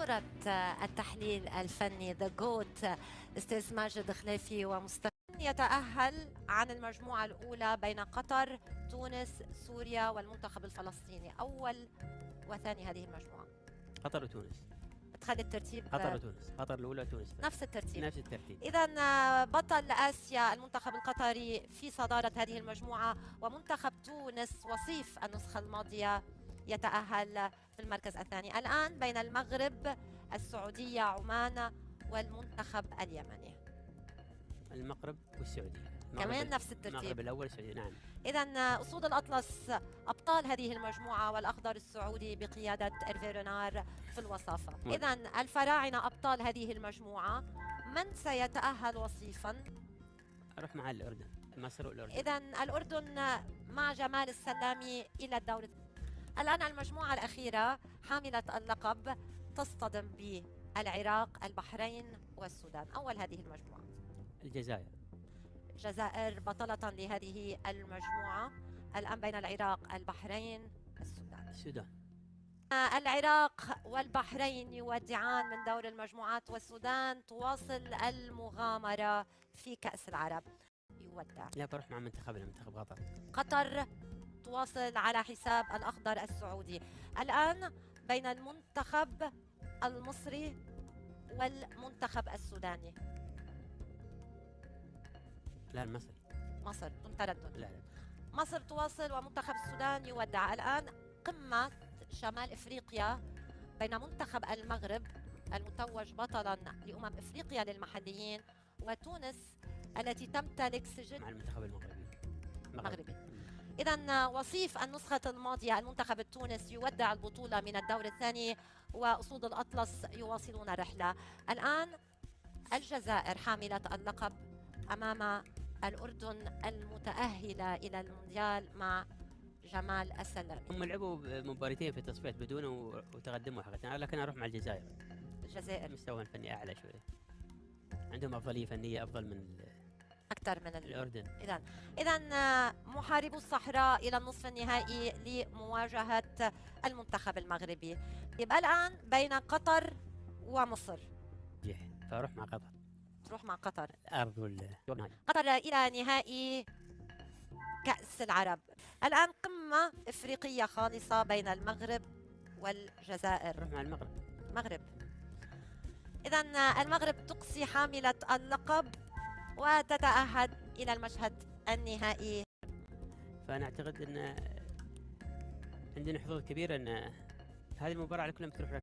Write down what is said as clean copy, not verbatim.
أسطورة التحليل الفني ذا جوت أستاذ ماجد خلافي ومستمع يتأهل عن المجموعة الأولى بين قطر، تونس، سوريا والمنتخب الفلسطيني. أول وثاني هذه المجموعة قطر وتونس. تخلي الترتيب قطر وتونس، قطر الأولى وتونس نفس الترتيب. نفس الترتيب. إذا بطل آسيا المنتخب القطري في صدارة هذه المجموعة، ومنتخب تونس وصيف النسخة الماضية يتأهل في المركز الثاني. الآن بين المغرب، السعودية، عمان والمنتخب اليمني. المغرب والسعودية كمان نفس الترتيب. المغرب الأول السعودية، نعم. إذا أسود الأطلس أبطال هذه المجموعة، والأخضر السعودي بقيادة إيرفي رينار في الوصافة. إذا الفراعنة أبطال هذه المجموعة. من سيتأهل وصيفا؟ أروح مع الأردن، مصر والأردن. إذا الأردن مع جمال السلامي إلى الدور. الآن المجموعة الأخيرة حاملة اللقب تصطدم بالعراق، البحرين والسودان. أول هذه المجموعة الجزائر بطلة لهذه المجموعة. الآن بين العراق، البحرين، السودان. العراق والبحرين يودعان من دور المجموعات، والسودان تواصل المغامرة في كأس العرب. يودع. لا، بروح مع منتخب قطر. قطر تواصل على حساب الأخضر السعودي. الآن بين المنتخب المصري والمنتخب السوداني. لا، المصري. مصر دون تردد. لا. مصر تواصل ومنتخب السودان يودع. الآن قمة شمال إفريقيا بين منتخب المغرب المتوج بطلا لأمم إفريقيا للمحليين، وتونس التي تمتلك سجل مع المنتخب المغربي. إذا وصيف النسخة الماضية المنتخب التونسي يودع البطولة من الدور الثاني، وأسود الأطلس يواصلون الرحلة. الآن الجزائر حاملة اللقب أمام الأردن المتأهلة إلى المونديال مع جمال السلامي. هم لعبوا مباراتين في التصفيات بدون وتقدموا حقيقة، لكن أروح مع الجزائر. مستوى فني أعلى شوي، عندهم أفضلية فنية أفضل من أكثر من الأردن. إذا محاربو الصحراء إلى النصف النهائي لمواجهة المنتخب المغربي. يبقى الآن بين قطر ومصر. فأروح مع قطر. تروح مع قطر. قطر إلى نهائي كأس العرب. الآن قمة إفريقية خالصة بين المغرب والجزائر. أروح مع المغرب. إذا المغرب تقصي حاملة اللقب وتتأهل إلى المشهد النهائي. فأنا أعتقد أن عندنا حظوظ كبيرة أن هذه المباراة على كلها بتروح